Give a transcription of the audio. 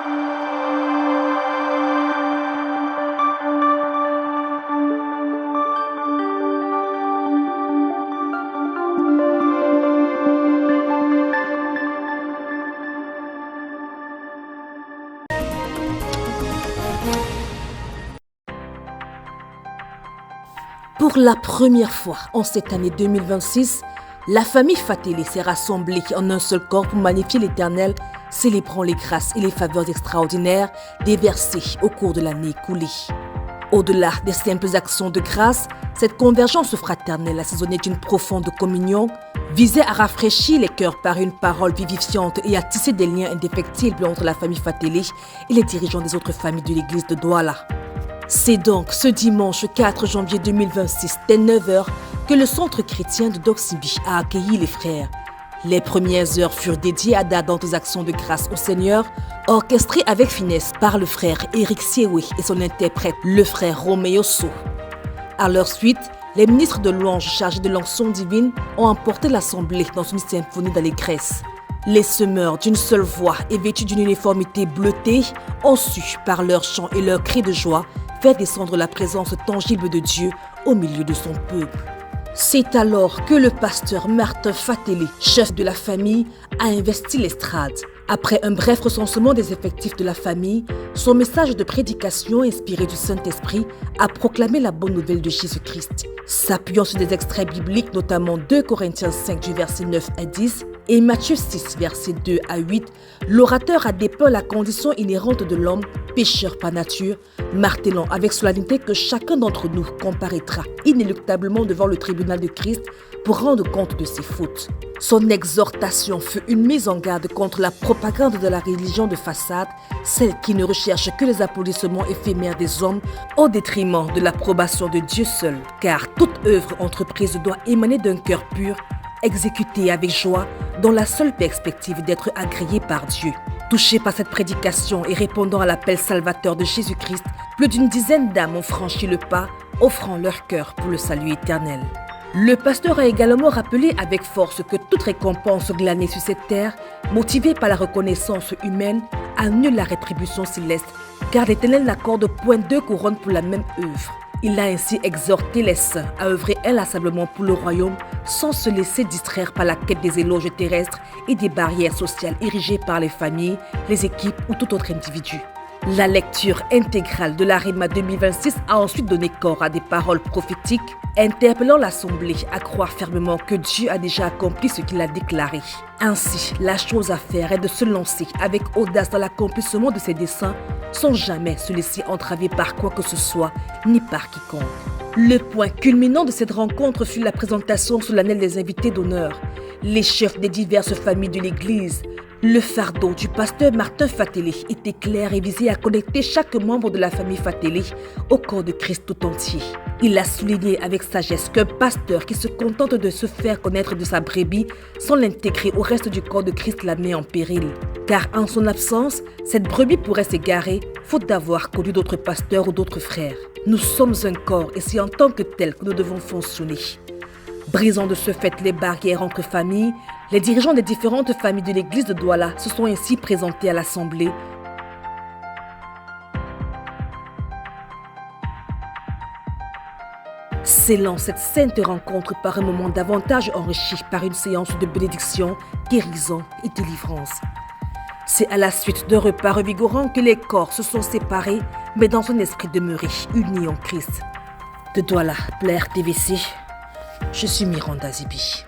Pour la première fois en cette année 2026, la famille Fatélé s'est rassemblée en un seul corps pour magnifier l'Éternel, célébrant les grâces et les faveurs extraordinaires déversées au cours de l'année écoulée. Au-delà des simples actions de grâce, cette convergence fraternelle assaisonnée d'une profonde communion visait à rafraîchir les cœurs par une parole vivifiante et à tisser des liens indéfectibles entre la famille Fatélé et les dirigeants des autres familles de l'église de Douala. C'est donc ce dimanche 4 janvier 2026, dès 9h, que le centre chrétien de Doximbi a accueilli les frères. Les premières heures furent dédiées à d'ardentes actions de grâce au Seigneur, orchestrées avec finesse par le frère Éric Siéwé et son interprète, le frère Roméo So. À leur suite, les ministres de louanges chargés de l'onction divine ont emporté l'assemblée dans une symphonie d'allégresse. Les semeurs d'une seule voix et vêtus d'une uniformité bleutée ont su, par leurs chants et leurs cris de joie, faire descendre la présence tangible de Dieu au milieu de son peuple. C'est alors que le pasteur Martin Fatélé, chef de la famille, a investi l'estrade. Après un bref recensement des effectifs de la famille, son message de prédication inspiré du Saint-Esprit a proclamé la bonne nouvelle de Jésus-Christ. S'appuyant sur des extraits bibliques, notamment 2 Corinthiens 5 du verset 9 à 10 et Matthieu 6 verset 2 à 8, l'orateur a dépeint la condition inhérente de l'homme, pécheur par nature, martelant avec solennité que chacun d'entre nous comparaîtra inéluctablement devant le tribunal de Christ pour rendre compte de ses fautes. Son exhortation fut une mise en garde contre la propagande de la religion de façade, celle qui ne recherche que les applaudissements éphémères des hommes au détriment de l'approbation de Dieu seul, car toute œuvre entreprise doit émaner d'un cœur pur, exécutée avec joie, dans la seule perspective d'être agréée par Dieu. Touchés par cette prédication et répondant à l'appel salvateur de Jésus-Christ, plus d'une dizaine d'âmes ont franchi le pas, offrant leur cœur pour le salut éternel. Le pasteur a également rappelé avec force que toute récompense glanée sur cette terre, motivée par la reconnaissance humaine, annule la rétribution céleste, car l'Éternel n'accorde point 2 couronnes pour la même œuvre. Il a ainsi exhorté les saints à œuvrer inlassablement pour le royaume sans se laisser distraire par la quête des éloges terrestres et des barrières sociales érigées par les familles, les équipes ou tout autre individu. La lecture intégrale de l'Arima 2026 a ensuite donné corps à des paroles prophétiques, interpellant l'Assemblée à croire fermement que Dieu a déjà accompli ce qu'il a déclaré. Ainsi, la chose à faire est de se lancer avec audace dans l'accomplissement de ses desseins, sans jamais se laisser entraver par quoi que ce soit, ni par quiconque. Le point culminant de cette rencontre fut la présentation solennelle des invités d'honneur, les chefs des diverses familles de l'Église. Le fardeau du pasteur Martin Fatélé était clair et visait à connecter chaque membre de la famille Fatélé au corps de Christ tout entier. Il a souligné avec sagesse qu'un pasteur qui se contente de se faire connaître de sa brebis sans l'intégrer au reste du corps de Christ la met en péril. Car en son absence, cette brebis pourrait s'égarer, faute d'avoir connu d'autres pasteurs ou d'autres frères. Nous sommes un corps et c'est en tant que tel que nous devons fonctionner. Brisant de ce fait les barrières entre familles, les dirigeants des différentes familles de l'église de Douala se sont ainsi présentés à l'Assemblée. Scellant cette sainte rencontre par un moment davantage enrichi par une séance de bénédiction, guérison et délivrance. C'est à la suite d'un repas revigorant que les corps se sont séparés, mais dans un esprit demeuré, unis en Christ. De Douala, Blair TVC, je suis Miranda Zibi.